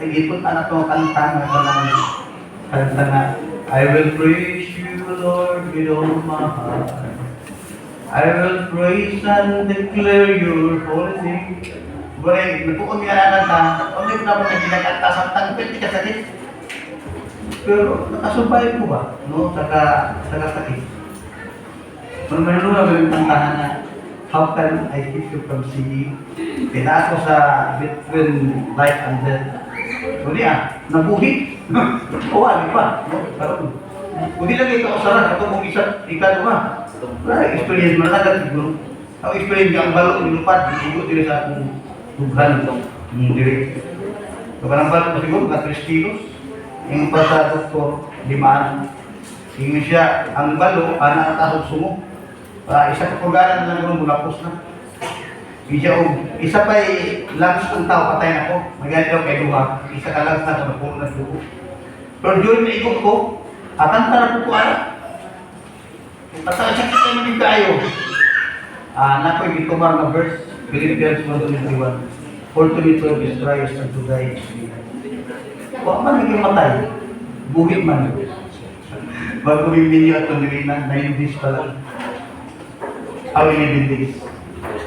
ipon na ito kanta na walang kanta na I will praise you, Lord, with all my heart. I will praise and declare your holy name. Boleh, napuon nga na nata, hindi ko naman na ginagkanta sa tangpil, di ka sakit. Pero nakasubay ko ba? No, saka sakit. Kung mayroon na yung kantahan na how can I keep you from singing? Pinaas ko sa between life and death. Kundi nabuhi. Wali pa. No? Kundi lang ito usaran. Ito mong isa, ikaw ba? Experience mo na agad siguro. Ang experience niya, ang balo, nilupad. Hindi dili sa akong tughan itong diri. So, parang balo ko siguro, mga 3 kilos. Yung pa sa doktor, 5. Tingin siya, ang balo, anak at ahog sumo. Isa kapugaran na lang mulapos na. Isa pa lungs ng tao, patay na ko. Magalit daw kay Luha. Isa ka lungs na ito, napuno na dugo. Pero during na ikot ko, atanta na po ko anak. Patay siya kita namin kayo. Nako'y gitumar na verse, Philippians 1:21. For to be 12 is Christ and to die is gain. Huwag man naging matay, buhit man. Bago minyo at tumilina, 9 days pa lang. How 11 days?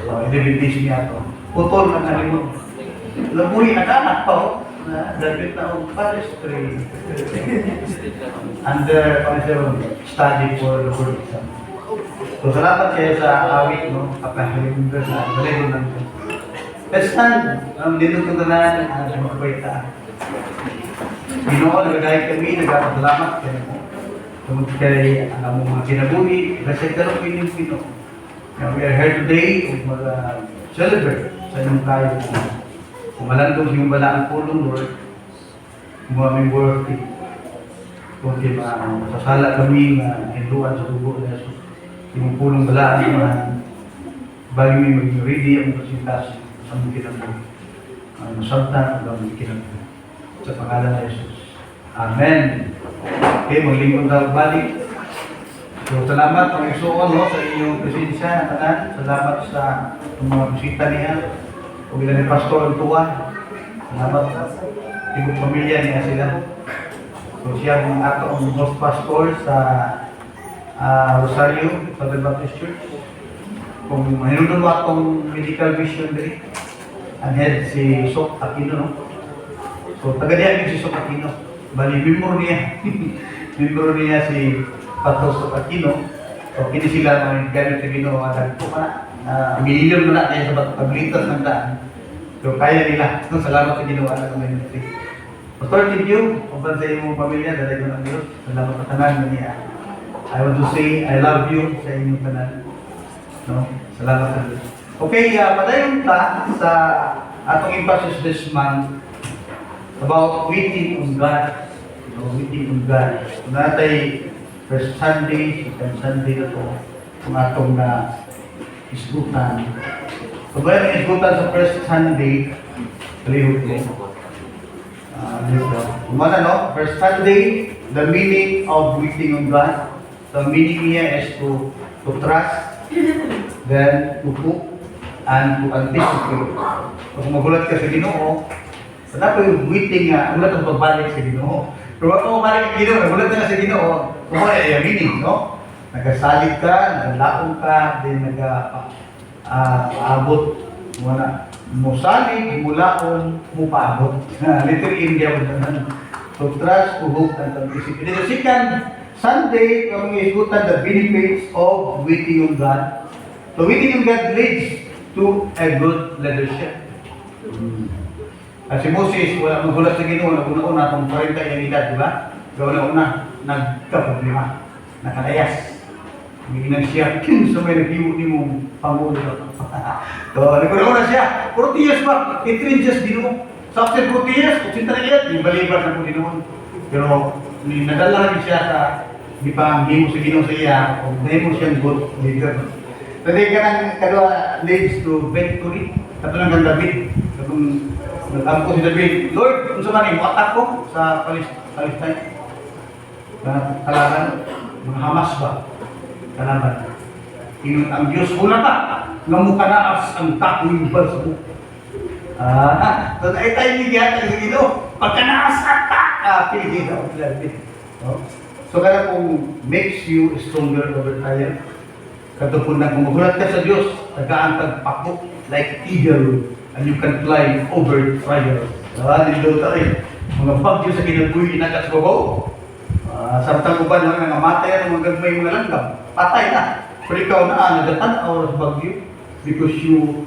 11 days niya ito. Putol na nalimot. Labuhi na kanak pa o. Graduate na o pastry. Under study for the word exam. So salamat kayo sa awit, no? Kapag-remember na baligon lang ito. Let's stand. Dito ko na ang magpaita. Ginoo, nagagay kami, nagpapasalamat kayo. Tungkol kay ang mga kinabuhi, kasi karoon ko yung Pino. We are here today to celebrate sa inyong tayo. Kung malandong yung balaan pulong, Lord, kung aming worthy. Kung masasala kami na hinduan sa dugo na Jesus. Yung pulong balaan na bago may maging ready ang presentasi sa mga kinabuhi. Masaltan ang mga kinabuhi. Sa pangalan ng Jesus. Amen. Okay, maglingkod na balik. So, salamat ang isuon sa inyong presensya na tanan. Salamat sa mga bisita niya. O bilang ni Pastor Antuan. Salamat sa ibang pamilya niya sila. So, siya ang ato ang host pastor sa Rosario, Southern Baptist Church. Kung mahinunod mo atong medical vision din, ang head si Sok Aquino, no? So, taga-diyan si Sok Aquino. Bali, member niya. Member niya si Pastor Sok Aquino. So, kini sila mga gamit na ginawa. Nagpo ka na. Milyon mo na kaya sa paglitas ng daan. So, kaya nila. So, salamat sa ginawa na ng ministry. Pastor, thank you. Upang sa iyong pamilya, dalay ko ng Diyos. Salamat sa tanan niya. I want to say, I love you sa inyong tanan. No? Salamat sa Diyos. Okay, padayon ta sa atong emphasis this month about waiting on God. Waiting on God. Natay first Sunday, second Sunday na ito, kung atong na isgutan. So, ba yung isgutan sa first Sunday, palihog ko. Kumana, no? First Sunday, the meaning of waiting on God. The meaning niya is to trust, then to hope, and to anticipate. Kung magulat ka sa Ginoo, dapat yung waiting nga, ulat ang pagbalik sa Ginoo. Pero kung bumalik sa Ginoo, nagulat ka sa Ginoo, kumuna yung meaning, no? Nagasalig ka, naglaong ka, then nag-aabot, muna, musalig, mulaon, mupaabot. Literal India mo naman. So trust, to hope, and anticipate. The second Sunday, kami isutan the benefits of waiting on God. So waiting on God leads to a good leadership. Si Moses, wala magulat sa Ginoo, nag-una-una kung 40 yung edad, di ba? Una-una, nagka-problema, nakalayas. Hindi siya, sa may nag-iwo ni mong Pangulo. So, nag-una siya, 40 years ba? 18 years Ginoo. Sa after 40 years, 80 na yan, di balibar na po Ginoo. Pero, nadala rin siya sa di pa hindi mo sa Ginoo sa iya, o dahil mo siyang good leader. So, di ka nang kadwa leads to victory. Katulad ng David. Katong nag-ampo si David, Lord, kung sa maning watak ko sa Palestine. Kalaban, mga Hamas ba? Kalaban. Ang Diyos muna pa, nga mukanaas ang takwing balsa mo. So na tayo bigyan ng Ginoo. Pagka nakasaka ka, Pilipino. No? So kaya kung makes you stronger over time, katapon na kung magulat ka sa Diyos, tagaan kang pako like eagle, and you can fly over trial. Nilo tayo. Mga bagyo sa kinabuhi, inakas babaw. Samtang ko ba naman namatay ang mga gagmay mga langgam, patay na. Pero ikaw na, nagatanaw sa bagyo because you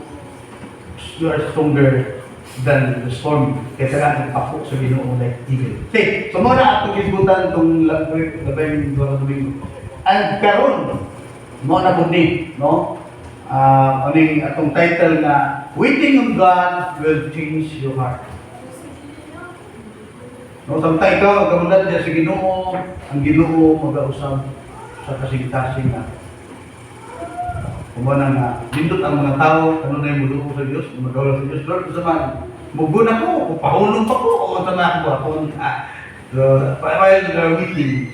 are stronger than the storm. Kaya tagaan kang pako sa Ginoo like eagle. Okay, so muna atong isbutan itong labay ng Domingo. And karon, mo na bundi, no? Aning atong title na Waiting on God Will Change Your Heart. No, samtang ikaw magamulat diya sa Ginoo, ang Ginoo mag-usab sa kasing-kasing na. Kumana nga, nindot ang mga tao, ano na yung muluko sa Diyos, magawala sa Diyos. Lord, sa man, muguna ko, pahulong pa ko, o tanak ko, ako so, while waiting,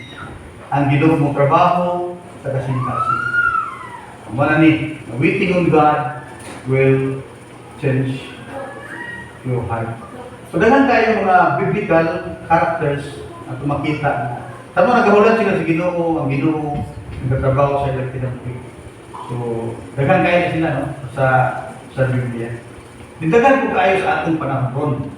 ang Ginoo mo trabaho sa kasing-kasing. Kumana ni, waiting on God will change your heart. So, dahil tayo mga biblical characters at makita na tama nagahulat sila sa Ginoo, ang Ginoo nagtatrabaho sa ilang pinagpig. So, daghan kayo sila no sa Biblia. Dindagan po kayo sa atong panahon.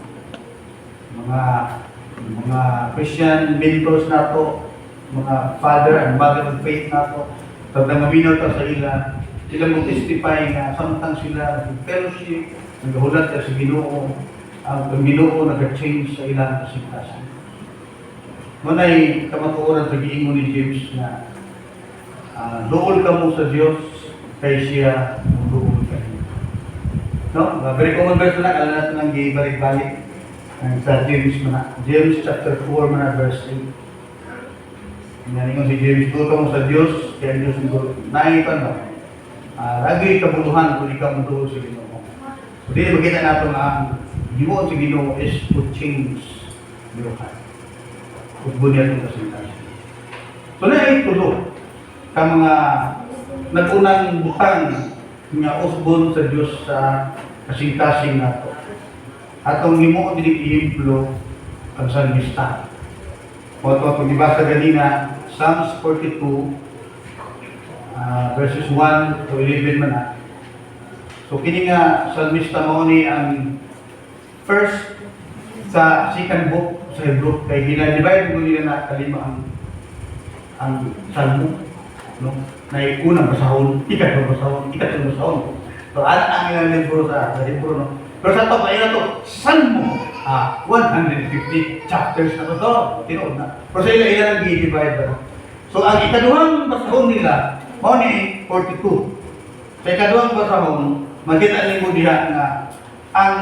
Mga Christian mentors nato, mga father and mother of faith nato, tandang maminaw ta sa ila, sila mo testify nga samtang sila nag-fellowship, nagahulat sa Ginoo, ang Ginoo nag-change sa ilang kasing-kasing. Manay kamatuoran sa giingon ni James na dool ka mo sa Diyos kay siya dool ka niya. No? Very common verse na, alam natin ang gibalik-balik sa James na. James chapter 4 na verse 8. Inaningon si James, dool ka mo sa Diyos kaya Diyos dool. Naipan ba? Lagi kabuluhan kung ikaw mo dool sa Ginoo. So dito makita natin ang Ginoo sa Ginoo is to change your heart. Bunyag ng kasing-kasing. So na ay tulo ka mga nag-unang butang nga usbon sa Diyos sa kasing-kasing nato. Atong himo dili ihemplo ang salmista. O ito pag-ibasa ganina, Psalms 42 verses 1 to 11 man na. So kini nga salmista mo ni ang first sa second book sa Hebrew, kaya ginadivide mo nila na kalima ang salmo, no? Na unang basahon, ikatlong basahon. So, anak ang ilang libro sa Hebrew, no? Pero sa ito, kaya na ito, salmo, 150 chapters na ito, tinood na. Pero sa ilan ang i-divide ba? So, ang ikaduhang basahon nila, mo ni 42. Sa ikaduhang basahon, makita mo diha na ang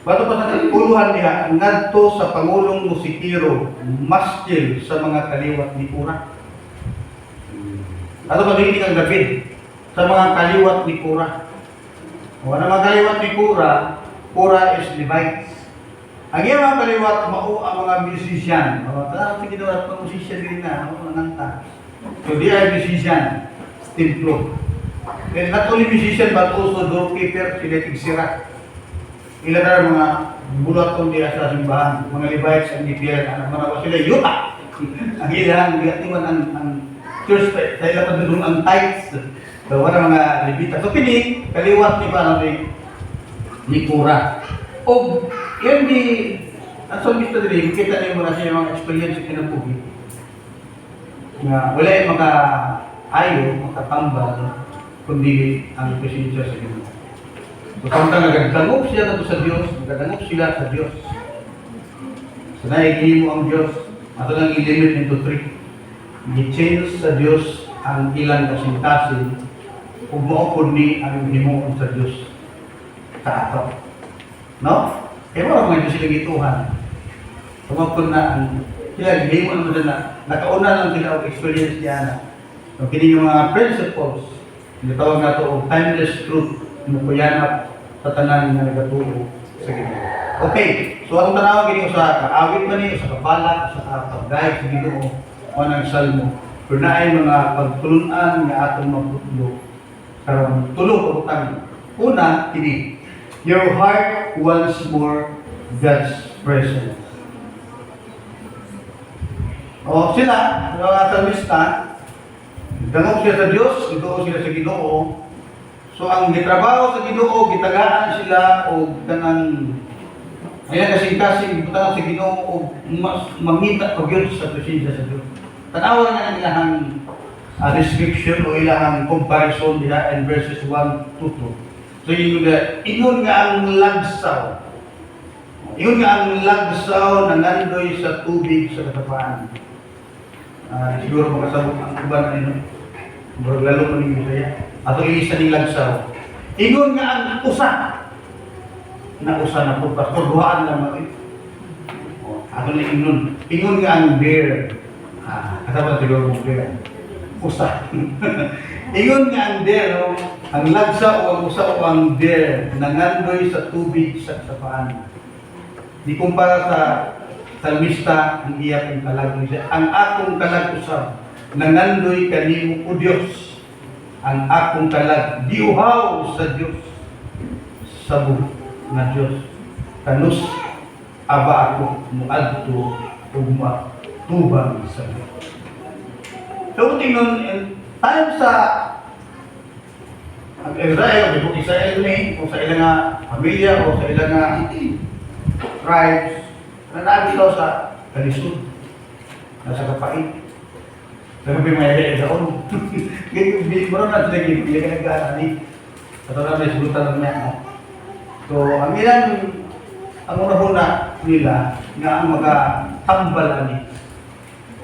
bato pa sa puluhan niya, ngadto sa Pangulong Musikiro, maskil sa mga kaliwat ni Kura. Ato pag-ibig ang David, sa mga kaliwat ni Kura. O ano mga kaliwat ni Kura, Kura is Levites. Ang iyang mga kaliwat, ang mga musician. O, talagang sige daw at mga musician din na, mga nanta. So, they are musician, templo. And not only musician, but also doorkeeper, sila tigsira. Ilan na mga bulat kong diya sa simbahan, mga Levites ang dipiyan, mga sila yuta. Ang ilang, gatiwan ang church, dahil na padulong ang tithes. So, wala mga Levita. So, pini, kaliwat ni pa ni Kura. O, yan di, ang salmista din, kita niyo muna siya mga experience sa kinabuhi. Na wala yung maka-ayo, makatambal, kundi ang presensya sa Ginoo. So, samtang nagdangog siya nato sa Diyos, nagdangog sila sa Diyos. So, naigili mo ang Diyos. Ato lang i-limit into 3. I-change sa Diyos ang ilang kasing-kasing kung maupod ni ang himuon sa Diyos sa ato. No? Kaya mo mga Diyos silang ituhan. Tumapon na ang sila, himuon mo na nakauna lang sila ang experience niya na. So, kini yung mga principles, natawag na ito o timeless truth mukuyanap sa tanan nga nagatuo sa Ginoo. Okay, so ang tanaw gini sa kaawit man ni sa kabalak sa pagdayeg sa Ginoo o nang salmo. Pero naay mga pagtulunan nga atong maputlo karon tulo ka butang. Una kini Your heart wants more God's presence. O sila, mga salmista, dangog sila sa Diyos, gituo sila sa Ginoo. So ang gitrabaho sa Ginoo, gitagaan sila o kanang ayan kasing-kasing gitagaan sa Ginoo o mangita pag yun sa presensya sa Diyos. Tanawa na ang ilahang description o ilahang comparison diha in verses 1 to 2. So ingon nga ang lagsaw. Ingon nga ang lagsaw na nandoy sa tubig sa katapaan. Siguro makasabot ang uban na ino. Siguro lalo pa rin Bisaya. Ato ilisa ng lagsaw. Ingon nga ang usa. Na usa na po. Pastor, duhaan lang mo. Ato na ingon. Ingon nga ang bear. Kasama siguro mong bear. Usa. Ingon nga ang bear. No? Ang lagsaw o ang usa o ang bear na nandoy sa tubig sa katapaan. Di kumpara sa salmista, ang iya kong kalag siya. Ang akong kalag usab, nangandoy kanimo o Diyos. Ang akong kalag, diuhaw sa Diyos. Sabo na Diyos. Kanus, aba ako, muadto, tubang sa Diyos. So, tingnan, tayo sa ang Israel, o Israel ni, o sa ilang pamilya, o sa ilang tribes, nanami daw sa kalisod, nasa kapait. Pero may mayayay sa ulo. Meron na sila hindi ka nag-aanani. Ito na may sulutan ng niya. So, ang ilan, ang una-una nila, nga ang makatambal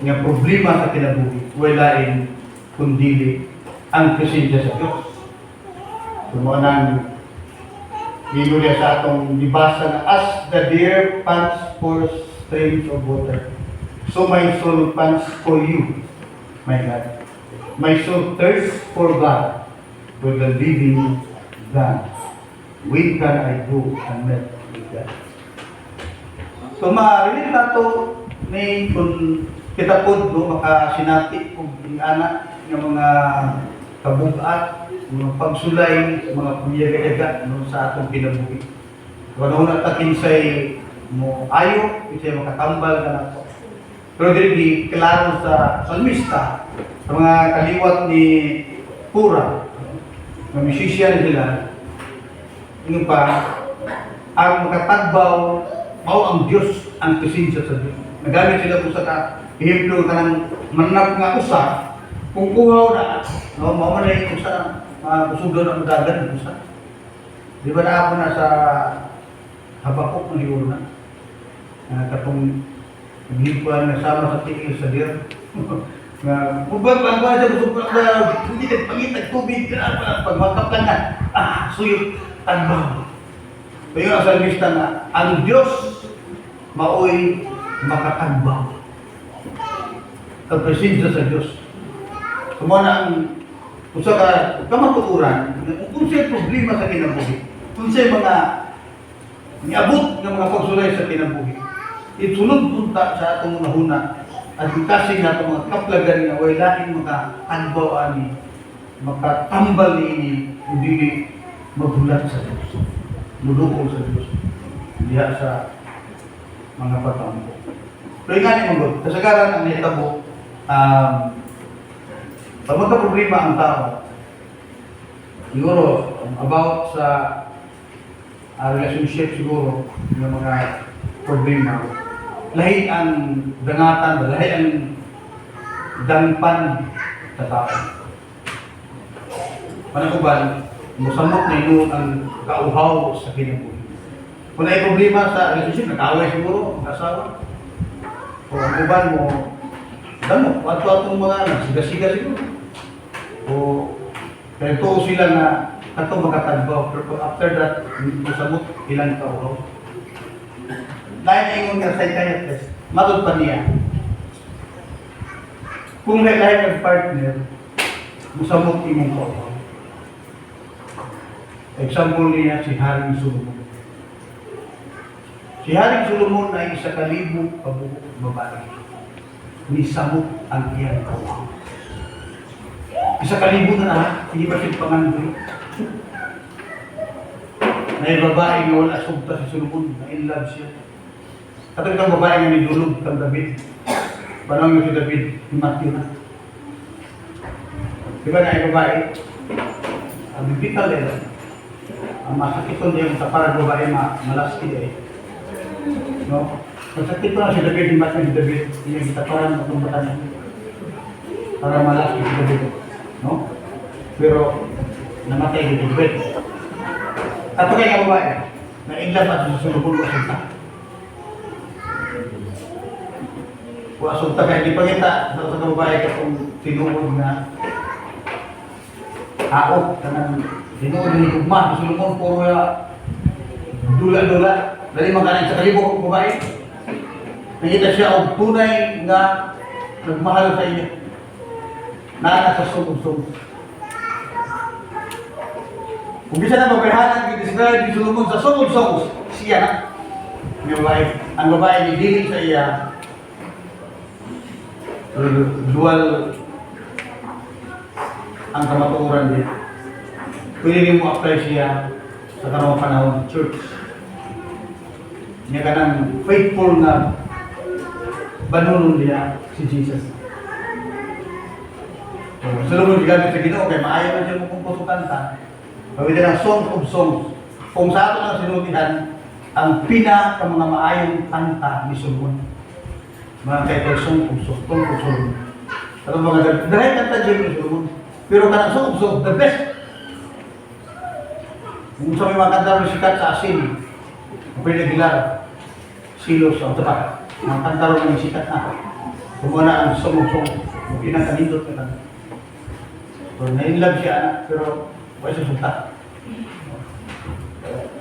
nga problema sa kinabuhi, walain kundi ang presensya sa Diyos. So, mga nang Biblia sa atong dibasa na as the deer pants for streams of water, so my soul pants for you, my God. My soul thirsts for God, for the living God. When can I go and meet with God? So ma-relate na ito ni kung kita po makasinati kung anak ng mga kabugat, mga pagsulay, mga kumiyaga-yaga sa atong kinabuhi. Kung na kinsay mo ayo, kinsay makatambal ka na ito. Pero di klaro sa salmista, sa mga kaliwat ni Pura, mga musician nila, yung pa, ang makatagbaw, mao ang Diyos, ang presensya sa Diyos. Nagamit sila kung sa ehemplo ka ng manap nga usa, kung kuhaw na, no, mao man ay usa, kusugdo na madagan ng usa. Di ba na ako na sa Habakuk ng libro na? Katong naghipuan na sama sa tigil sa dir. Kung ba siya gusto ko na hindi ka pangitag tubig, pagmakap lang na, suyot, tanbang. Kaya ang salmista na, ang Diyos maoy makatagbaw. Ang presensya sa Diyos. Kumana ang usa ka kamatuuran, kung siya problema sa kinabuhi, kung siya mga niabot ng mga pagsulay sa kinabuhi, itunod punta sa atong nahuna at kasi na itong mga kaplagan na wala mga tanbaw ani, makatambal ni hindi magulat sa Diyos, mudukol sa Diyos, diya sa mga patambo. Pero nga ni mga kasagaran ang hitabo, pag magka-problema ang tao, siguro, about sa relationship siguro, ng mga problema, lahi ang dangatan, lahi ang dangpan sa tao. Panakuban, musamot na ino ang kauhaw sa kinabuhi. Kung may problema sa relationship, nag-away siguro, mag-asawa. O ang uban mo, damo, ato-atong mga nagsiga-siga siguro. O kaya to sila na ato makatagbaw, pero after that, masabot ilang kauhaw. Dahil ingon nga psychiatrist, matod pa niya. Kung may lahat ng partner, masabot imong kauhaw. Example niya si Haring Solomon. Si Haring Solomon ay 1,000 kabuok babae. Nisamot ang iyang kauhaw. 1,000 na, hindi ba siya pangandoy? May babae nga wala sugta si Solomon, na in love siya. Katong itong babae nga nidulog kang David. Panong yung si David, himatyo na. Di ba na yung babae? Ang bibikal eh. Ang masakit ko niya sa parang babae malasti eh. No? Masakit ko na si David, himatyo si David. Yung kita parang matumbatan niya. Para malasti si David. No? Pero, namatay si David. At ito kaya babae, na in love at susunod ko sa Wasunta kaya di pa kita sa babae ka kung tinuod na ako kanang tinuod ni Hugman Solomon puro ya dula-dula dali makanan sa kalibo babae nakita siya og tunay nga nagmahal sa inyo na sa sugod-sugod kung bisa na babayhanan i-describe ni Solomon sa sugod-sugod siya na ang babae ni dili sa iya dual ang kamatuoran din. Pwede rin mo apply siya sa karong panahon church. Niya ka ng faithful na banunon niya si Jesus. So, Solomon gigamit sa Ginoo kay maayo man siya mong kanta. Pwede ng song of songs. Kung sa ato lang sinutihan, ang pina ka mga maayong kanta ni Solomon. Mga kay song-song. Pero mga dahil kanta dyan ni Solomon. Pero kanang song-song, the best. Kung sa may mga kanta rin sikat sa asin, pwede gilar, silos, o tapat. Mga kanta rin sikat na. Kung na ang song-song, kung pinangkanindot ka lang. So, na-inlove siya, pero wala siya sulta.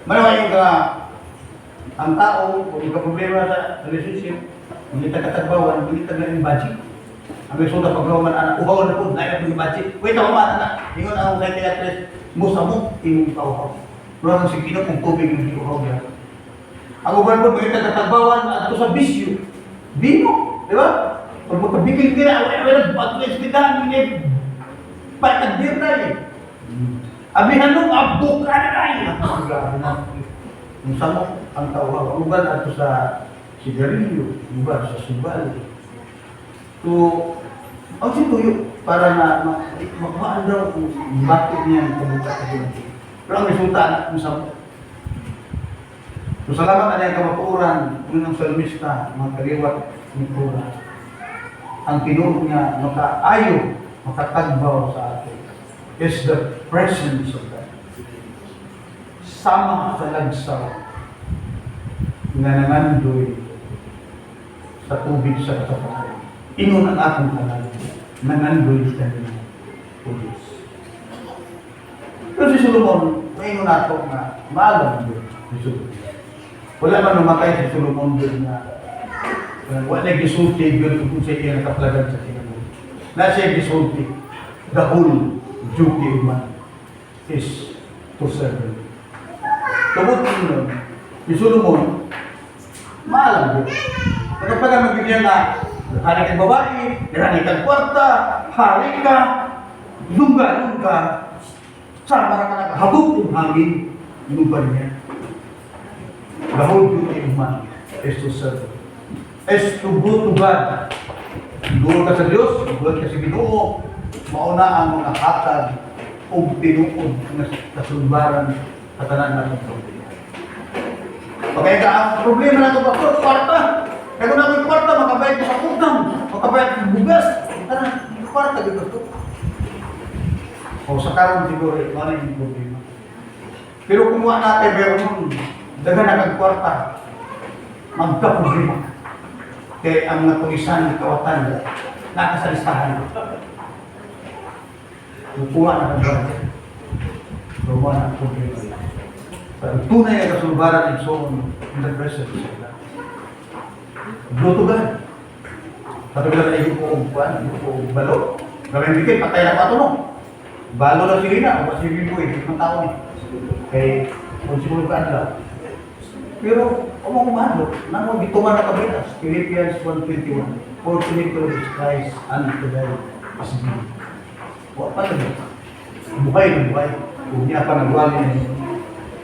Manawa yung ang tao, kung may problema sa relationship, hindi katagbawan, hindi tagaling budget. Ang may suda paglawaman anak, uhaw na po, nailap yung budget. Wait ako man anak, ingon ang psychiatrist, mo sa mo, imong kauhaw. Mula kang sigino kung tubig yung iuhaw niya. Ang uban po, may katagbawan at ito sa bisyo. Bino, di ba? Pag magkabigil ka na, away na, ba't na ispidahan, hindi, patagdir na eh. Abihan nung abdo ka na ay. Grabe na. Yung samo, ang kauhaw. Ang uban at ito sa sigarilyo, iba sa subal. So, ang situyo para na makmaan daw kung bakit niya ang kabuka sa ginagawa. Pero ang resulta kung sa so, salamat na yung kamaturan ng salmista, mga kaliwat ng Torah. Ang tinuro niya, makaayo, makatagbaw sa atin is the presence of God. Sama sa lagsaw na nangandoy sa tubig sa katapatan. Ingon ang akong kanal, nangandoy sa kanila. Tubig. Pero si Solomon, maingon nato na maalam doon si Solomon. Wala man namatay si Solomon doon na wala gisulti doon kung siya iya nakaplagan sa Solomon. Na siya gisulti. The whole duty of man is to serve him. Tungkol nun, si Solomon, maalam doon. Kapag magbigyan na, hari kang babae, hari kang kwarta, hari ka, lungga-lungga, sama ka nakahabog ng hangin, inuban niya. The whole duty of man is to serve. Is to go to God. Doon ka sa Diyos, doon ka sa Ginoo, mauna ang mga hatag o tinuod na kasulbaran sa tanan natin sa problema. Okay, ang problema na ito, Pastor, kwarta. Kaya kung namin kwarta, makabayad ko sa utang, makabayad ko sa bugas, kwarta dito ito. O sa karon siguro, ano yung problema. Pero kung wala natin, meron dagan na kagkwarta, magka-problema. Kaya ang napulisan ng kawatan, nakasalistahan. Kukuha na kagkwarta. Kukuha na problema. Pero tunay na kasulbaran and so on in the presence of God. Glutugan. Katulad na yung po balo. Gawin bigay, patay na patunong. Balo na sila na, o pasibig ko eh, ng tao niya. Kaya, kung siguro ka lang. Pero, umang nang bituman na kabilas, Philippians 1:21, for to me to is Christ unto them as me. Huwag pa na buhay na buhay. Kung niya pa nagwali na yun.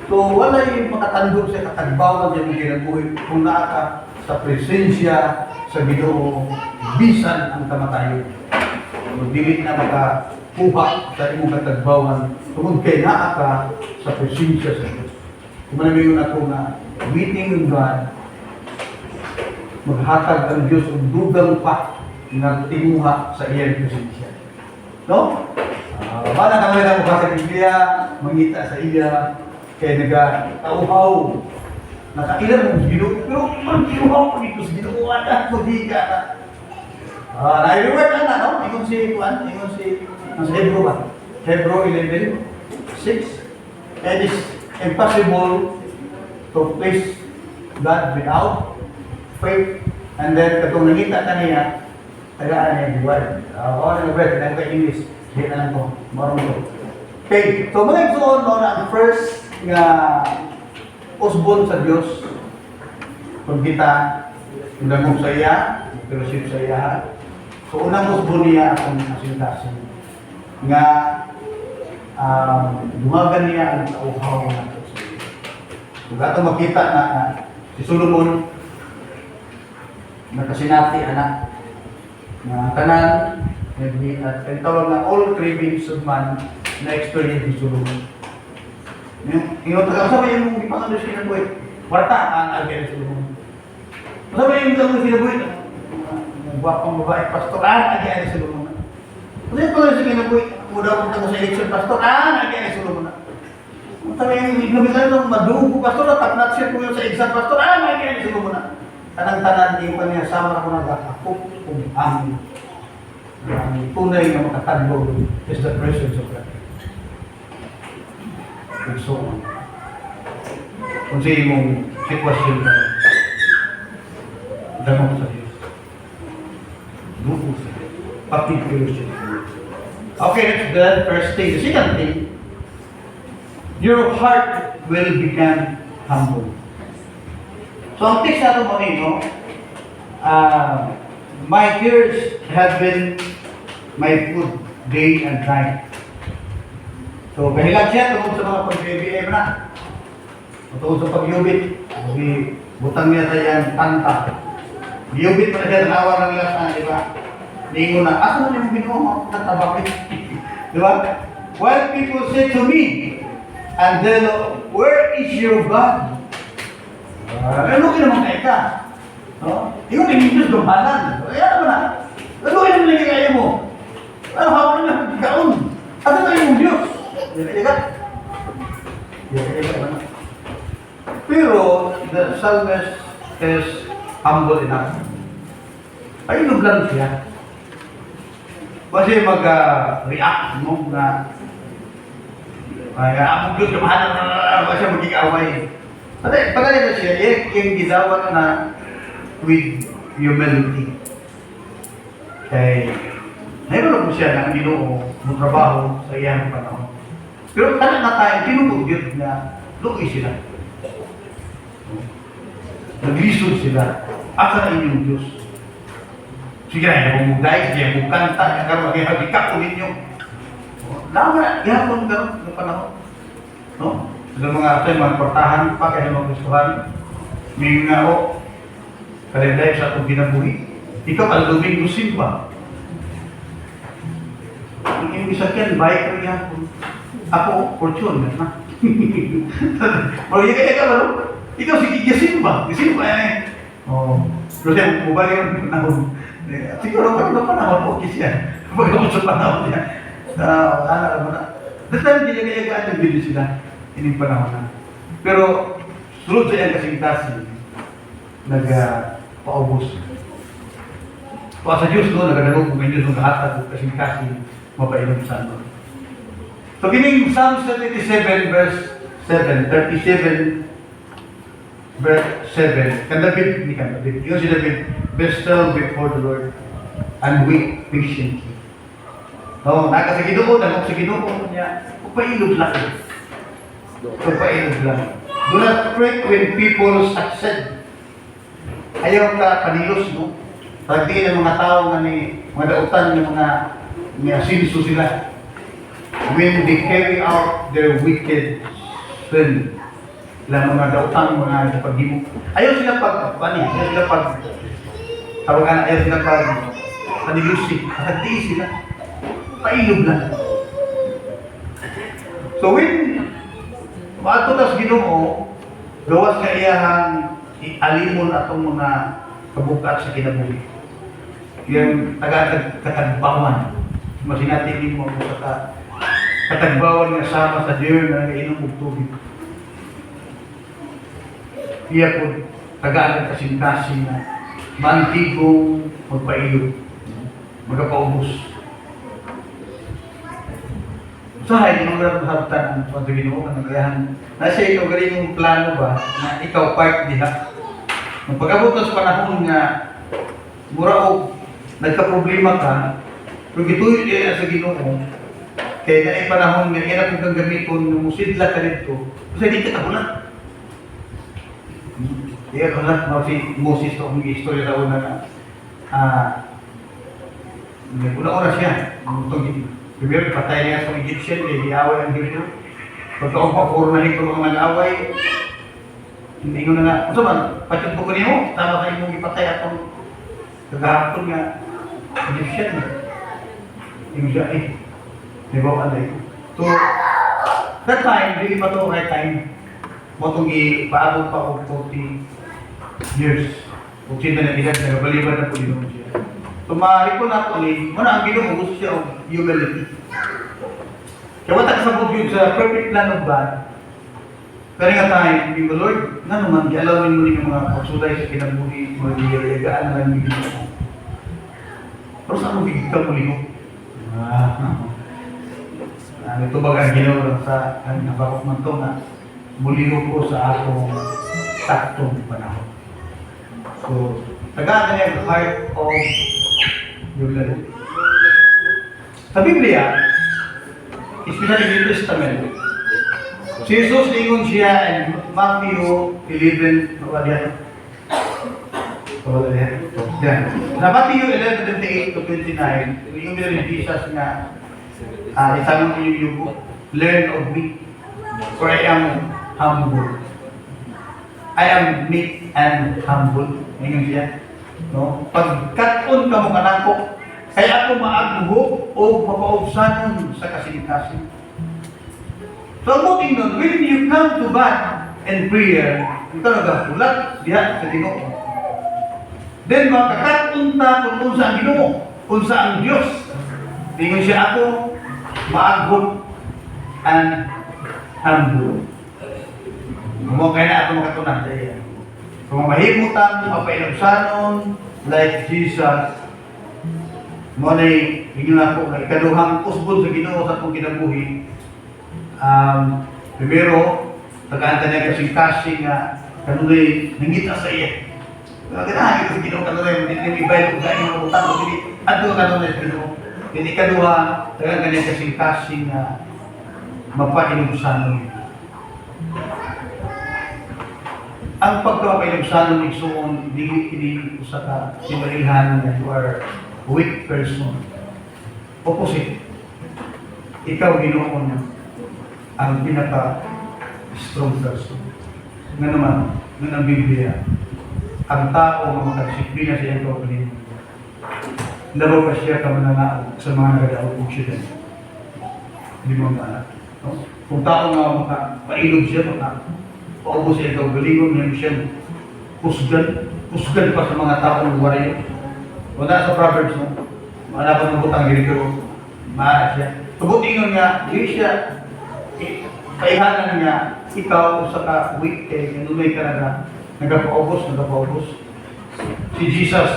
So, wala yung makatandog sa katagbawan dyan ng kinabuhi kung naa ka sa presensya sa Ginoo, bisan ang kamatayon. So, dili na makakuha sa imong katagbawan kung kay naa ka sa presensya sa Diyos. Kung malamin ako na meeting with God, maghatag ang Diyos ang dugang pa na tinguha sa iyang presensya. No? Mana ka nga mo sa Biblia, mangita sa iya, kaya nagkauhaw, nakailan mong Ginoo, pero ang kinuhaw ko dito sa Ginoo, at maghiga na. Na-reward na, no? Ingon si nasa Hebrew ba? Hebrew 11:6. It is impossible to please God without faith. And then, katong nangita ka niya, tagaan niya yung word. Tinang ka English. Hindi na lang ko. Marunong ko. Okay. So, mga igsoon, no, na ang first nga usbon sa Diyos, kung kita, nagmong sa iya, nagkirosip sa iya. So, unang usbon niya akong asintasin. Nga, dumagan niya ang kauhaw na ito sa iyo. Kung ato makita na si Solomon, nakasinati anak na tanan at tawag na all cravings of man na experience ni Solomon. Yung kasama yung ipangalo siya na buhay, warta ang agay ni Solomon. Kasama yung ipangalo siya na buhay, guwapang babae, pastor, agay ni Solomon. Kasi yung pangalo siya na buhay, muda kong tango sa election, pastor, agay ni Solomon. Kasama yung nabilan ng madugo, pastor, taknat siya kung yung sa exam, pastor, agay ni Solomon. Tanang-tanan yung kanya sama ako nag-akapok kung ang tunay na makatagbo is the presence of God. And so on. Kung sa imong sitwasyon ka, damok sa Diyos. Dugo sa Diyos. Papipiro siya. Okay, that's the first thing. The second thing, your heart will become humble. So, ang text natin mo no? My tears have been my food day and night. So, kahilag siya tungkol sa mga pag-BBM na. Tungkol sa pag-yubit. Butang niya sa yan, kanta. Yubit pa na siya, nawa ng lasa, di ba? Ningo na, asa na yung binuha mo? Tatabakit. Di ba? While people say to me, and then, where is your God? Ano ka naman kayo ka? No? Ikaw na yung Diyos dumanan. Kaya naman na. Ano kayo naman nagkakaya mo? Ano hapon na pagkaon? Ano kayo yung Diyos? Kaya ka? Kaya ka naman. Pero, the psalmist is humble enough. Painog lang siya. Kasi mag-react mo na ay, ang Diyos dumanan na siya magkikaway. Pagkalit na siya, yung gidawat na with humility. Kaya, nairoon po siya na Ginoo mo trabaho sa iyang panahon. Pero tanan na tayo, tinubugyod na luoy sila. Naglisod sila. Asa na inyong Diyos? Sige na, yung mugay, sige, yung kanta, yung magkikap ko ninyo. Lama na, ihapon ka ng panahon. No? Sa mga portahan pa kaya mga Kristohan, may nga o, kalenday sa atong ginabuhi. Ikaw ang Domingo simba. Ang iyong isakyan, baik ka rin ako, fortune, na. Pero yung kaya ka ba, ikaw sige gisimba yan eh. Oh, pero siya, mubali yung panahon. Siguro, pag panahon, okay siya. Pag sa panahon niya. Wala naman na. Dahil hindi niya kaya gaan nagbili sila. Ining panahon na. Pero, sulod sa iyang kasingtasin, nagpaubos. Kung sa Diyos no, nagdalog kung Diyos ng kahatag at kasingtasin, mapainom sa ano. So, kining Psalm 37 verse 7, 37 verse 7, kan David, yun si David, be still before the Lord and wait patiently. No, naka sa Ginoo, nagok sa Ginoo niya, pailog lang. So, pailog lang. Do not fret when people succeed. Ayaw ka panilos, no? Pagdi ng mga tao nga ni mga dautan ng mga sinso sila. When they carry out their wicked sin. Ilang mga dautang, mga paghimo. Ayaw sila ayaw sila tawagan, ayaw sila panilusi. Nakagdi sila. Pailog lang. So when maato tas Ginoo, gawas nga iyahang alimon atong mga kabukat sa kinabuhi. Yung katagbawan. Masinatin mo ako sa katagbawan nga sama sa diyon na nagainom og tubig. Iya po, tagaan kasing-kasing na maantigong magpailog, magapaubos. Usahay, hindi mo na habtan ang pagkaginoo ka nagayahan. Nasa ikaw galing mong plano ba na ikaw part diha? Nung pag-abot na sa panahon nga mura o nagka-problema ka, kung gituloy din sa Ginoo, kaya na ay panahon nga hirap kang gamiton ng musidla ka dito, kasi hindi ka tabunan. Iya ko na si Moses to ang istorya sa una na una-una siya. Primero, patay niya sa Egyptian, iaway ang Hebrew. Pagkaong papurnahin ko mga nag-away, hindi ko na nga, ano man, patid ko niyo, tama kayo mong ipatay atong kagahapon nga Egyptian. Hindi siya, di ba alay. So, that time, hindi pa ito right time. Motong ipaabot pa o 40 years. Kung sinta na edad, nagabaliban na po din siya. So, maaripon na po ni, muna ang Ginoo gusto siya o humility. Kaya wata kasabot yun sa perfect plan of God. Kaya nga tayo, hindi mo, Lord, nga naman, alawin mo rin yung mga pagsulay sa kinabuhi, mga liyagaan na lang yung Ginoo. Pero saan mo bigit ka muli mo? Ito ba ang Ginoo sa nabakot man ito na muli ko sa akong taktong panahon. So, tagaan na yung heart of humility. Sa Biblia, especially in the New Testament, si Jesus lingon siya in Matthew 11, sa Matthew 11:28 to 29, lingon nila ni Jesus nga, itanong niyo yung learn of me, for I am humble. I am meek and humble. Ngayon siya. No? Pagkaton ka mo kanako, kaya ako maagbuho o mapaubsanon sa kasing-kasing. So, ang muting nun, when you come to God in prayer, ito nagapulat diha sa Ginoo. Then, makakaton ta kung unsa ang Ginoo, unsa ang Diyos. Ngayon siya ako, maagbuho and humble. Mo kaya na ako makatunan daya. Kung mahimutan, mapainabsanon, like Jesus, mo na hingin ako na ikaduhang usbod sa Ginoo sa itong kinabuhi. Primero, tagaan niya kasing-kasing nga kanunay nangita sa iya. Kaya kasi Ginoo kanunay, hindi ibay kung kain ng utang, hindi ato kanunay sa Ginoo. Hindi kaduha, tagaan niya kasing-kasing nga mapainabsanon. Ang pagkapailamsanon ng suon, hindi sa simalihan na you are a weak person. Opposite. Ikaw Ginoo ang pinaka-strong person. Nga naman, nga ng Biblia, ang tao ang makadisiplina sa iyong kaugalingon. Laro pa siya ka mananaog sa mga nagadaog kong siya. Hindi mo maanap. No? Kung tao nga makapailog siya, paubos siya ikaw galingon, ngayon siya pusgan pa sa mga taong wari. Wala sa Proverbs, no? Malapan ng butang girigiro, maaari siya. Pabutingon nga, hindi siya, kaihanan nga, ikaw sa ka-week, nanunay ka na nagapaubos. Si Jesus,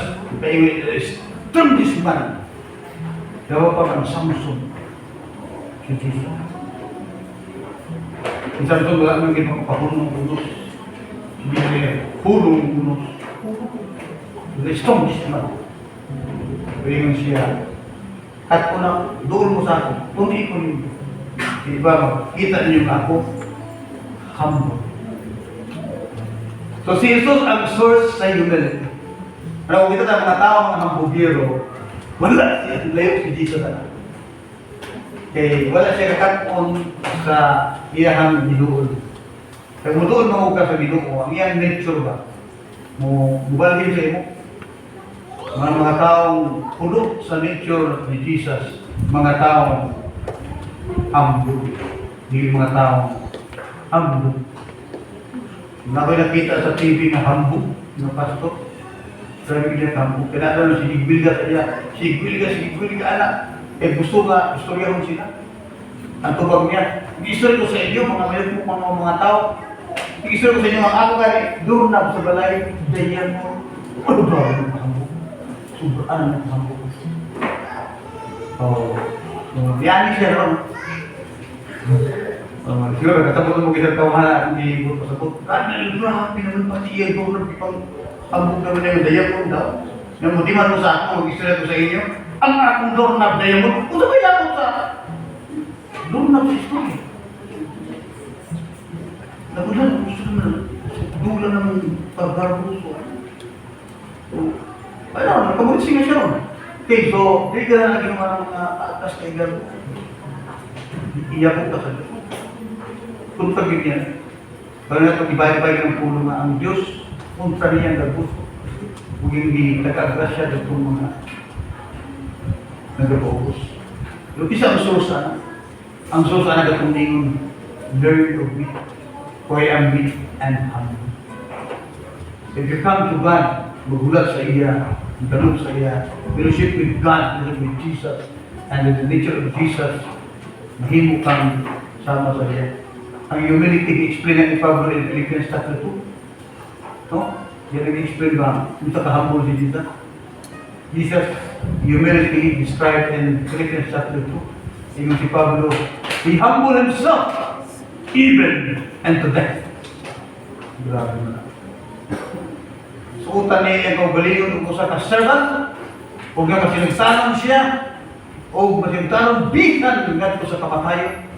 strongest man. Dawa pa ang Samson. Si Jesus. Si Samson wala nang ginapapahulong unos. Hindi niya hulong unos. The strongest man. Pwede siya. At kung doon mo sa akin, tuloy ko yun. Diba, kita niyo ako, humble. So si Jesus ang source sa humility. Pero kung kita sa mga tao, mga hambugero, wala siya, layo si Jesus na. Okay, wala siya kakapon sa iyahang binuol. Kaya mo doon mga ka sa Ginoo, ang iyang nature ba? Mubalhin sa imo. Mga taong puno sa nature ni Jesus, mga taong humble. Hindi mga taong humble. Ako'y nakita sa TV na humble, na pastor. Sabi niya humble. Kaya na sinigbilga sa iya. Sigbilga, anak. Gusto niya ron sila. Ang tubag niya, i-story ko sa inyo, mga mayroon po mga tao. I-story ko sa inyo, mga ako kaya, doon na ako sa balay, dayan mo. Ano ba ang humble? Sobrang ang humble. Biyani siya ron. Siguro, katapos mo kita tawahan, hindi mo pasapot. Grabe naman pati iya, doon ipang hambog naman na yung diamond daw. Nang mo, di man mo sa ako, mag-istorya ko sa inyo. Ang akong doorknob diamond, kung sabay ako sa doorknob sa istorya. Nagulan, gusto naman, dula ng pagbarbuso. Ayun, nakabulising na siya ron. Okay, so, di ka na naging mga atas kay Garo. Iyak ko ka sa Diyos. Kung pagin niya, kaya na ito, ibay-ibay ng pulo na ang Diyos, punta niya ang gabos. Kung hindi nagkagrasya dito mga nagabobos. Yung isang sosa na gatong learn of me, for I am meek and humble. If you come to God, magulat sa iya, tanong sa iya, fellowship with God, fellowship with Jesus, and in the nature of Jesus, mahimo kang sama sa iya. Ang humility, explain ni Pablo in Philippians chapter 2. No? Yan ang explain ba? Kung sa kahambol si Jesus. Jesus, humility described in Philippians chapter 2. Yung si Pablo, he humbled himself even unto death. Grabe na. Suutan niya yung kaugalingon kung sa ka-servant, o nga masinagtanong siya, o masinagtanong bitan nga ko sa kamatayon.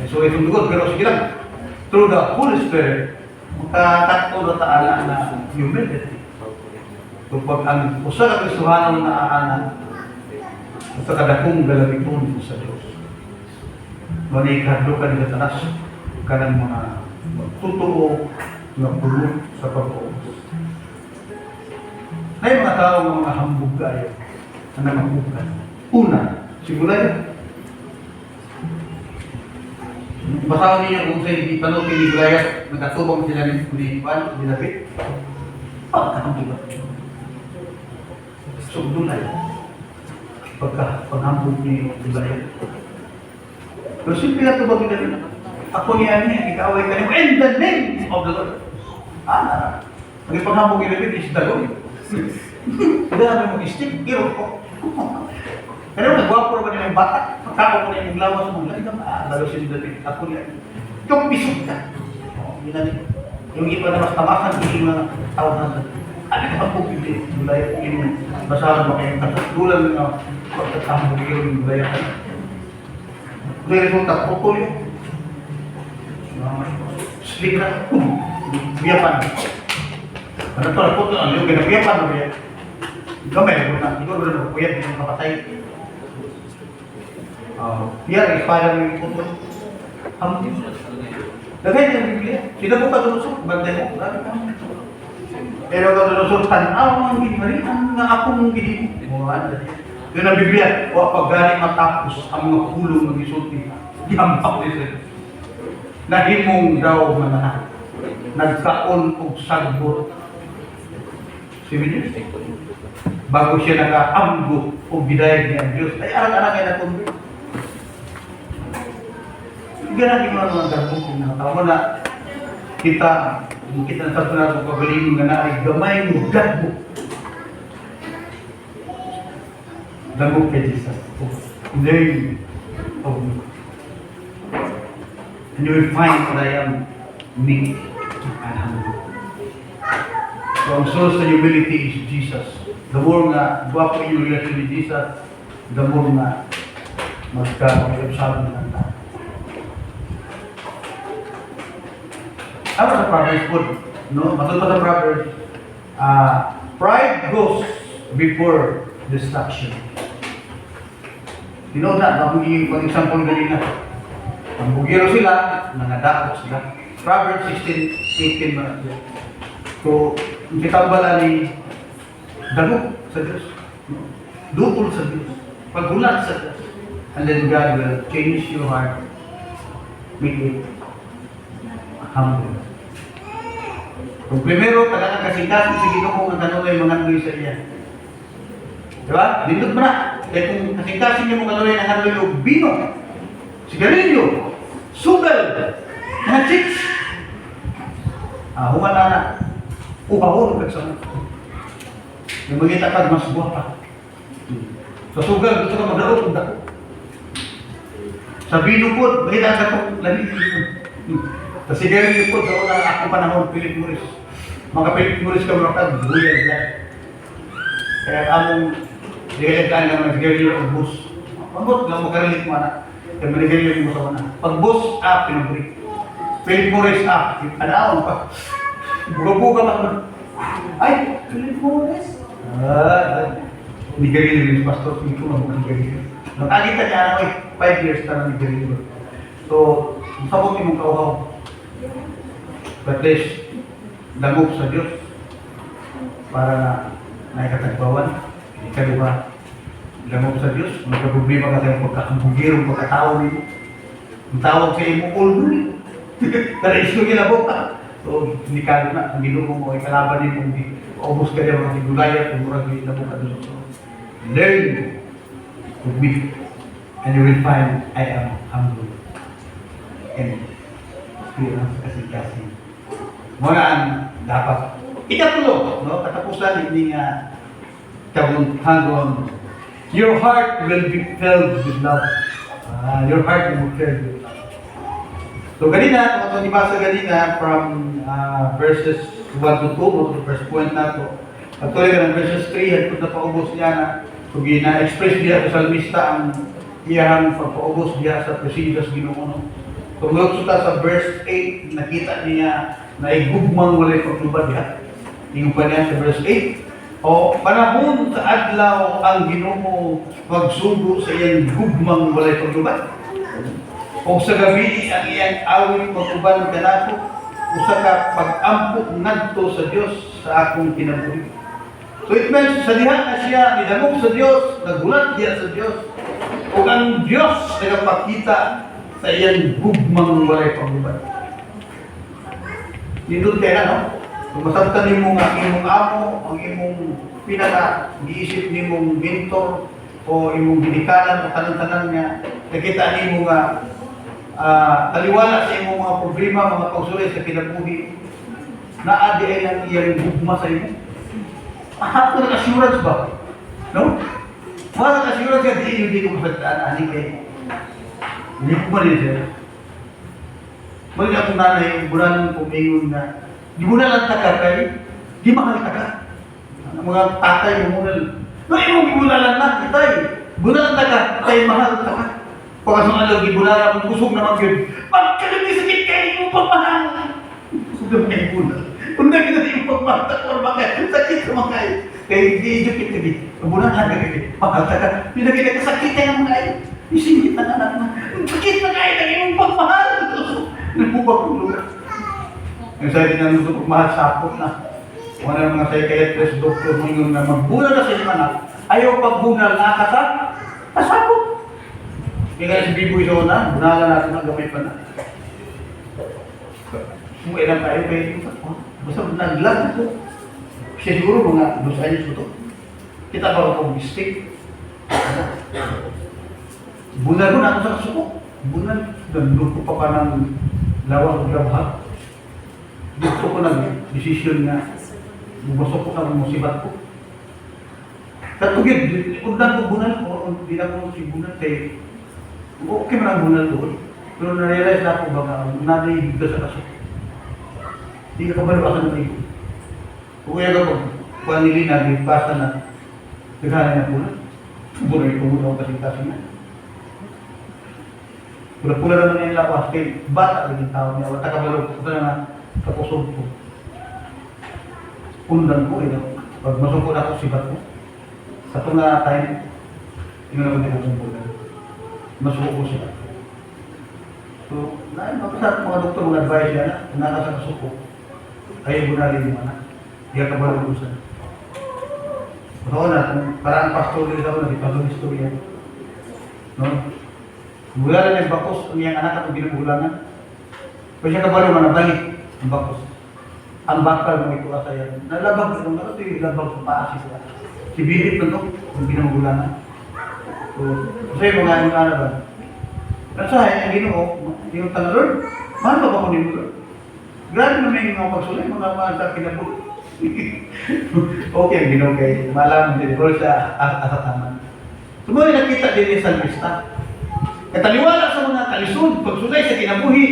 So itong dugot, pero sige lang, through the Holy Spirit, makatakto na taala na humility. So pag ang usa ka Kristohano na aanan, sa kadakong galamiton sa Diyos. Manikadlo ka nila tanas, kanang mga magtutuo na pulo sa pag-uos. May mga tao ng mga hambog kayo na namahugan. Una, siguro yan. Basaw niyo kung sa hindi tanong ni Goliath, nagkatubang sila ni David. Pagkahambog ba? Sugdulay. Paghambog ni Goliath. Pero simple na ito ba David? Ako niya niya, ikaaway ka niyo, in the name of the Lord. Ang paghambog ni David is the Lord. Hindi namin mag-stick, pero ko. Pero nagwapo ba nila yung bata? Pagkako ko na yung lawas mo, lalo si David, ako niya. Ikaw pisok ka. Yung iba na mas tamasan, hindi mga tawanan sa ano ka po, hindi. Gulay ko yung basahan mo kayong kasatulan na pagkatambog yung gulay ka. May resulta, pupul yun. Slik na, biyapan. Ano to, puto, ano yung ginabiyapan mo yan? Gamay, siguro na puyat, hindi mapatay. Yan, ispala mo yung puto. Hamdi. Lagay niya yung Biblia. Sila po katulusok, bagay mo, grabe ka. Pero katulusok, tanaw ang ginimarihan na ako mong ginimarihan. Yun ang Biblia, pag galing matapos ang mga kulong ng isulti, gihampak nila. Nahimong daw manahan. Nagkaon og sagbot. Siya bago siya nakaamgo o bidayag niya ang Diyos, ay anak-anak ay nakumbit. Ganagin mo naman ang garbong kung nakatawa na kita na sa natin pagaling nga na ay gamay mo garbong. Garbong kay Jesus. Learn of me. And you will find that I am meek and humble. So ang source of humility is Jesus. The more nga guwapo yung relation with Jesus, the more nga magkakapagsabi ng tao. Ano sa Proverbs po? No? Matulad sa Proverbs, pride goes before destruction. You know that, yung pag-example ganina. Ang bugiro sila, nangadakot sila. Proverbs 16:18 ba? So, ang kitambala ni dagok sa Diyos. Dukol sa Diyos. Paghulat sa Diyos. And then God will change your heart. Make it humble. Kung primero, talagang kasingkas, sige mo kung ano yung mga nuloy sa iya. Diba? Lindot mo na. Kaya kung kasingkasin niyo mo kanuloy ng ano yung bino, sigarilyo, sugal, mga chicks. Humana na. Upahon ka sa mga. Yung magita ka, mas buha pa. Sa sugal, gusto ka magdaro kung dako. Sa bino po, magita ka itong lamig. Sa sigarilyo po, sa unang ako panahon, Philip Morris. Mga Philip Morris ka mga kag, buyag lang. Kaya among ligaligtaan ng mga sigarilyo o bus. Pag-bus lang mo karilit mo anak. Kaya maligarilyo mo sa una. Pag-bus, pinabrik. Philip Morris, anaon pa. Buga-buga pa naman. Ay, Philip Morris. Ligarilyo yung pastor, hindi ko ligarilyo. Nakakita niya ako 5 years na ligarilyo. So, sabot mong kauhaw. But least, dagok sa Diyos para na naikatagbawan. Ikaluha, dagok sa Diyos. Magkaproblema ka tayong pagkakambugirong pagkatao nito. Ang tawag sa iyo mo, ulbuli. Kada iso ginabok ka. So, hindi ka na, ang ginuho mo, ay kalaban din mong obos ka niya, mga sigulaya, kung murag ginabok ka doon. So, learn to be, and you will find I am humble. And experience kasi mga ang dapat ikatulo, no? Katapusan hindi nga hanggang your heart will be filled with love. Your heart will be filled with love. So ganina, kung nibasa ganina from verses 1 to 2, no? First point na to. Actually, ng verses 3, hanggang na paubos niya na so gina-express niya sa salmista ang iyahang pagpaubos niya sa presidios Ginoo. Pagulog suta sa verse 8, nakita niya na igugmang walay paglubad niya. Tingnan pa niya sa verse 8. O panahon sa adlaw ang Ginoo magsugo sa iyang gugmang walay paglubad. O sa gabi ang iyang awit pag-uban kanato. Usa ka pag-ampok ngadto sa Dios sa akong kinabuhi. So it means sa diha na siya nidamog sa Dios, nagulat diya sa Dios. O ang Dios nagapakita sa iyang gugmang walay paglubad. Nindot kaya no? Kung masabtan mo nga imong amo, ang imong pinaka-giisip nimong mentor o imong ginikanan o tanan-tanan nga, nakita nimo nga taliwala sa imong mga problema, mga pagsulay sa kinabuhi, naadi ay ang iyang gugma sa imo. Ito na assurance ba? No? Wala na assurance ka, di ko masataan, ani kayo. Hindi ko ba rin siya? Mali akong nanay, bulan kong ingon na, di mo na lang taka kay, di mahal taka. Ang mga tatay mo muna, no, imong gibulalan na, itay. Bulan taka, tay mahal taka. Pagkasang alam, gibulalan akong kusog naman yun. Pagkalagi sakit kayo, imong pagmahal. Kusog naman kayo bulan. Kung na kita imong pagmahal, takor ba kayo, sakit naman kayo. Kaya i-educate ka din, bulan ka kayo, mahal taka. Pinagkita ka sakit kayo naman kayo. Isingit na anak na, sakit na kayo, ng imong pagmahal. Nagpupag ng lugar. Yung sabi na gusto pagmahal, sapot na. Wala ng mga psychiatrist, doktor mo yung na magbunal na sa inyo anak. Ayaw pagbunal na kata, pasapot. Kaya si Biboy sa una, bunalan natin ang gamay pa na. Sumuwi lang tayo kayo. Basta naglag na ito. Siguro mga 2 anos ito. Kita ba ako mistake? Bunal ko na ako sa kasuko. Bunal, nandun ko pa pa ng lawang o labahag. Gusto ko nag-desisyon na bumasok ko sa musibat ko. Katugid, undan ko bunal ko, hindi na ko si bunal kay okay man ang bunal doon. Pero na-realize na ako baka nanay ka sa kaso. Hindi ka kabalo ka sa nito. Kung kaya ka kung nilina, basta na naghanan na bunal. Bunal ko muna ako kasi niya. Pula-pula naman yung lawas, kay bata rin yung tao niya, wata kabalo, ito na kapusog ko. Undan ko, pag masuk ko na ako sibat ko, sa ito nga time, tingnan ko din ang sumpulan. Masuk ko sibat ko. So, mapasat mga doktor mga advice yan, kung nakasa kasuko, kayo gunali mo na. Diya ka ba lubusan? Oo na, kung parang pastor din daw na, di pa doon istorya. No? Mula na yung bakos, ang iyang anak at binubulangan. Kung siya kabalo man, nabalik ang bakos. Ang bakal mo ito asa yan. Nalabag ito, ano ito yung labag sa paasi sila. Si Bilip na ito, ang binubulangan. So, kasi mga yung ano ba? Nasa ang Ginoo, yung tanong, Lord, mahal ba ako ni Lord? Grabe naman yung mga pagsulay, mga mahal sa kinabuhi. Okay, ang Ginoo kay malaman din, Lord, sa asataman. Sumulit nakita din sa lista. Kataliwala sa mga kalisod, pagsulay sa kinabuhi,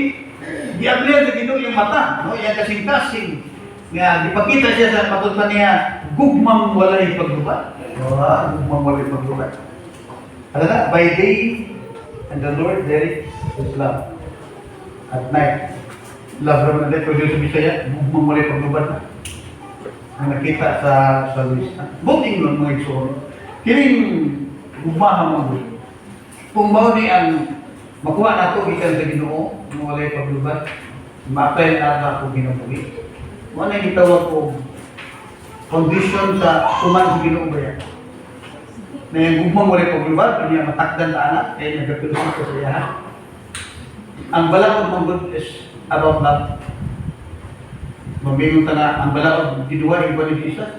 di-apply sa Ginoo yung mata, no? Yan kasing-kasing. Nga, ipakita siya sa patutan niya, gugmang walay paglubad. Gugmang walay paglubad. Ano na, by day, and the Lord there is love. At night, love naman natin, pwede sa Bisaya, gugmang walay paglubad na. Ang nakita sa lista. Buting nun mga igsoon. Kiling gugmahang mga buhay. Kung mao ni ang makuha na ito, ikan sa Ginoo, kung walay paglubad, ma-apply na ako Ginoo. Ano yung itawag ko? Condition sa tuman sa Ginoo ba yan? Na yung gugmang walay paglubad, kanya matakdan na anak, kaya nagkapilusin ko sa iyahan. Ang balakod ng good is about love. Mamingon ka na, ang balakod, giduha, iba ni Jesus.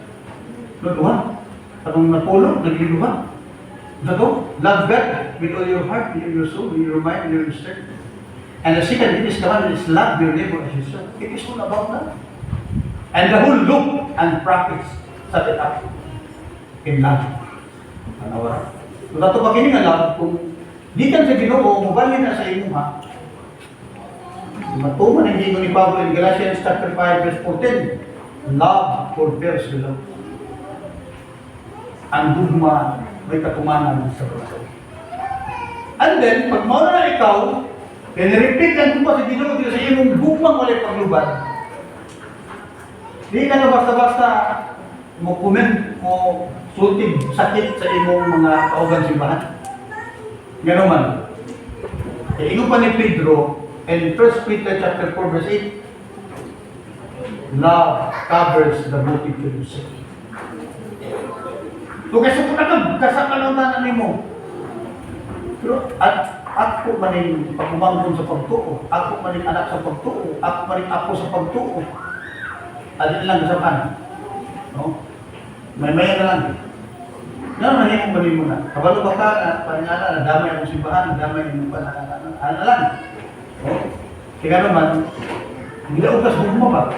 No, duha. Anong napulong, nagliduha. Sa to, love God with all your heart, with your soul, with your mind, with your strength. And the second is command is love your neighbor as yourself. It is all about love. And the whole look and practice set it up in love. Anawa. Kung dato pa kini nga love, kung di kan sa Ginoo, mubali na sa imo ha. Matuman ang gingo ni Pablo in Galatians chapter 5 verse 14. Love forbears the love. Ang gugma may katumanan sa puso. And then, pag mauna na ikaw, repeat ang gugma sa Ginoo dito sa iyong gugmang walay paglubad. Di ka na basta-basta mo comment mo sultig sakit sa imong mga kauban simbahan. Ngano man. E ingon pa ni Pedro in 1 Peter chapter 4 verse 8. Love covers the multitude of sin. So kasi kung kasapanotan nimo. Pero at ako maning pagumangkon sa pagtuo, ako maning anak sa pagtuo, ako maning apo sa pagtuo. Adin lang kasapan. No? May na lang. Ano na yung mo na? Kabalo ba ka na paningala na damay ang simbahan, damay ang panangala. Ano lang? No? Kaya naman, hindi na ugas bugma ba?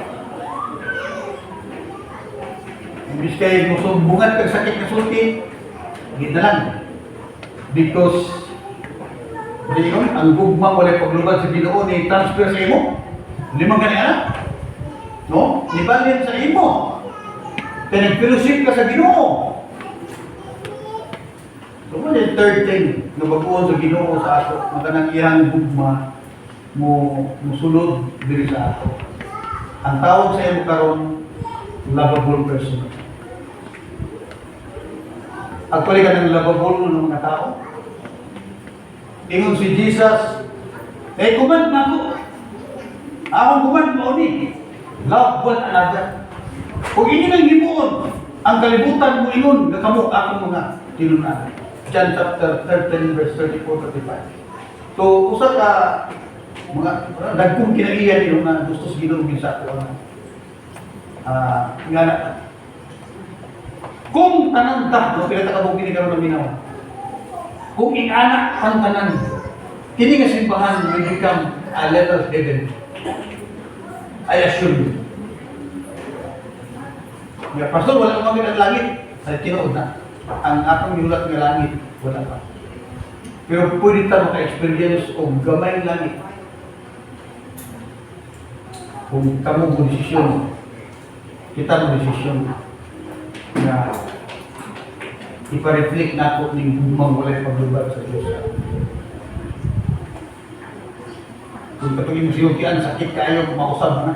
Imbis kayo musumbungan kag sakit na sulti, hindi na lang. Because ang gugmang walay paglubad sa Ginoo ni transfer sa imo. Limang ganyan. No? Nibalin sa imo. Kaya nag-fellowship ka sa Ginoo. So, ano yung third thing na baguon sa Ginoo sa ato, makanang iyang gugma mo sulod diri sa ato. Ang tawag sa imo karon lovable person. Actually, ka ng lovable ng mga tao. Ingon si Jesus, command na ako. Akong command mo ni. Love one another. Kung ini nang himuon, ang kalibutan mo ingon, na kamo akong mga tinunan. John chapter 13 verse 34-35. So, usa ka mga dagkong kinaiyan yun na gusto sa Ginoo sa ato. Nga na, kung tanan ta, no, pinata kabog kini karon minaw. Kung inanak ang tanan, kini nga simbahan will become a level of heaven. I assure you. Ya, pastor, wala kami ang langit. Ay, tinuod na. Ang atong ginulat nga langit, wala pa. Pero pwede ta maka-experience o gamay langit. Kung kamo mo desisyon, kita mo desisyon na ipa-reflect na ako ng gumang walay paglubad sa Diyos. Kung katulad mo sinutian, sakit kayo, mausap na.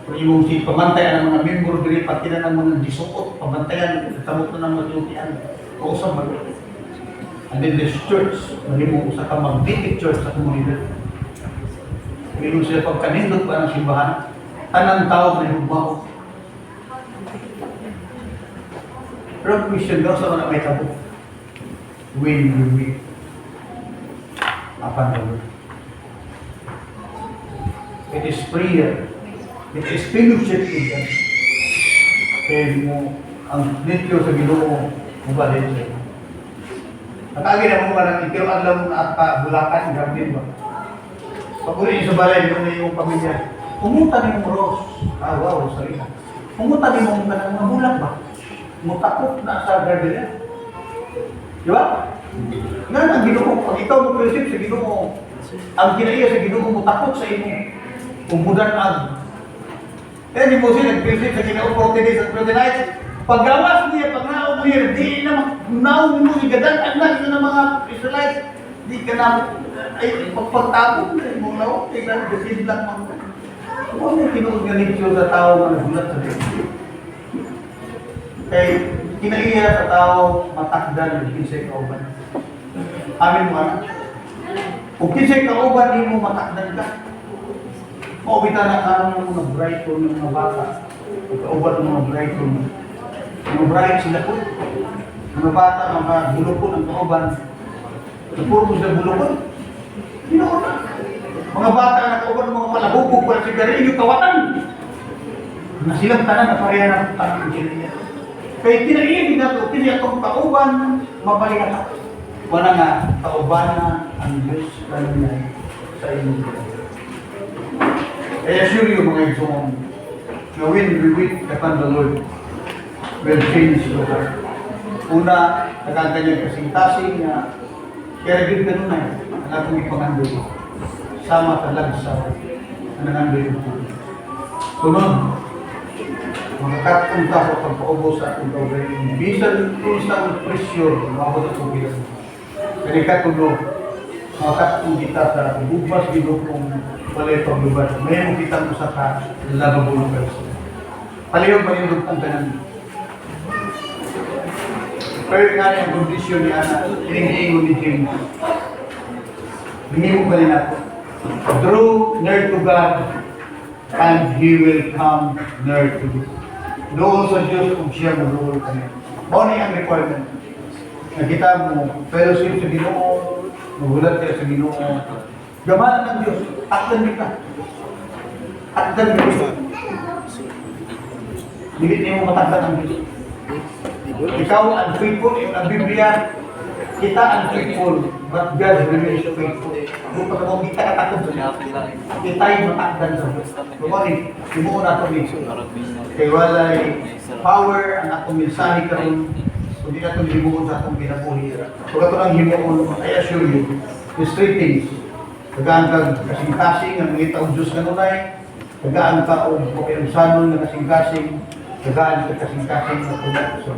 Kung imong si pamantayan ng mga member diri, pati na ng mga disuot, pamantayan, kamot na ng mga sinutian, mausap na. And then this church, mahimo usa ka magnetic church sa komunidad. Ngayon sila pagkanindot pa ng simbahan, tanang tao na hugmao. Pero ang question daw sa mga may tabo, when will we upon the Lord? It is prayer. It is fellowship with God. Kaya mo, ang nityo sa Ginoo, ubalin siya. Nakagi na mo parang ikiro adlaw mo na at Bulacan, grabe ba? Pag uli sa balay, doon na yung pamilya. Pumunta ni mong Rose. Ah, wow, sorry na. Pumunta ni mong mga bulang ba? Mutakot na sa garden. Di ba? Nga ang Ginoo, pag ikaw mag-receive sa Ginoo, ang kinaiya sa Ginoo mo takot sa inyo. Umudan ang. Kaya di mo siya nag-receive sa Ginoo 40 days at 20 nights. Paggawas niya, pag naog niya, di na naog mo, igadan na ng mga Israelites. Di ka na, ay, pagpagtapon na mo naog, ay lang, gasin lang mga. Kung ano yung kinuorganisyo sa tao na nagulat sa Diyos. Kaya kinaiya sa tao, matakdan, kinsay kauban. Amin mo anak. Kung kinsay kauban, di mo matakdan ka. Maubita na ka ng mga brighton ng mga bata. Kauban ng mga brighton. Mga bright sila po. Mga bata, mga bulupon ang kauban. Puro mo sila bulupon. Ginoon na. Mga bata na kauban, mga palabubog, para sigarilyo, kawatan. Na silang tanan na pareha ng tanang sigarilyo. Kaya kinaiya nato, kinaiya kauban, mapalingat ako. Wala nga, kauban na ang Diyos kanina sa inyo. I assure you mga igsoon, na when we wait upon the Lord, will change the heart. Una, nagkakanyang kasing-kasing na kaya rin ganun na ang atong ipangandoy. Sama talagsa na nangandoy yung tuloy. Sunod, makakatpunta sa pagpaubos sa ating gawin. Bisan kung isang presyo, mabot at ubilan. Kaya katulog, makakatpunta kita sa bubas ginukong walay paglubad. May mong kita mo sa lababulong person. Palihog ba yung lugtang ka namin? Pero nga yung kondisyon ni Ana, hinihingo ni James. Hinihingo ba rin ako? Draw near to God, and He will come near to you. Doon sa Diyos kung siya mag-rule ka niya. Ano ang requirement? Nakita mo, fellowship sa Ginoo, magulat ka sa Ginoo. Gamanan ng Diyos, takdan kita. Takdan kita. Dilit niyo mo matakdan ng Diyos. Ikaw unfaithful, ang Biblia, kita unfaithful, but God remains faithful. Kung pagkakong kita katakot sa Diyos, kita yung matakdan sa Diyos. Kumari, simuon nato dito. Kaya walay power ang akong mensahe karon, kundi na itong himuon sa akong pinabuhi. Kung ito lang himuon, I assure you, these three things, tagaan ka kasing-kasing, ang mga taong Diyos kanunay, tagaan ka o pakiramsanon na kasing-kasing, tagaan ka kasing-kasing na tulad sa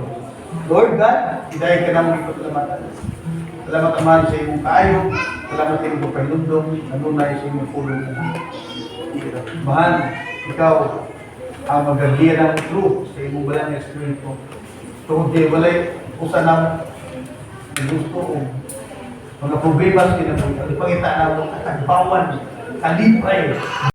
Lord God, dahil ka naman ito salamatan. Salamat naman sa iyong kaayo, salamat sa iyong pagkandundong, nanunay sa iyong pulong. Mahal, ikaw, ang magagiya ng truth sa iyong balang espiritu. Tungkol kayo, walay usa na gusto o mga problema sa kinabuhi. Ang ipangita na mo, katagbawan, kalipay.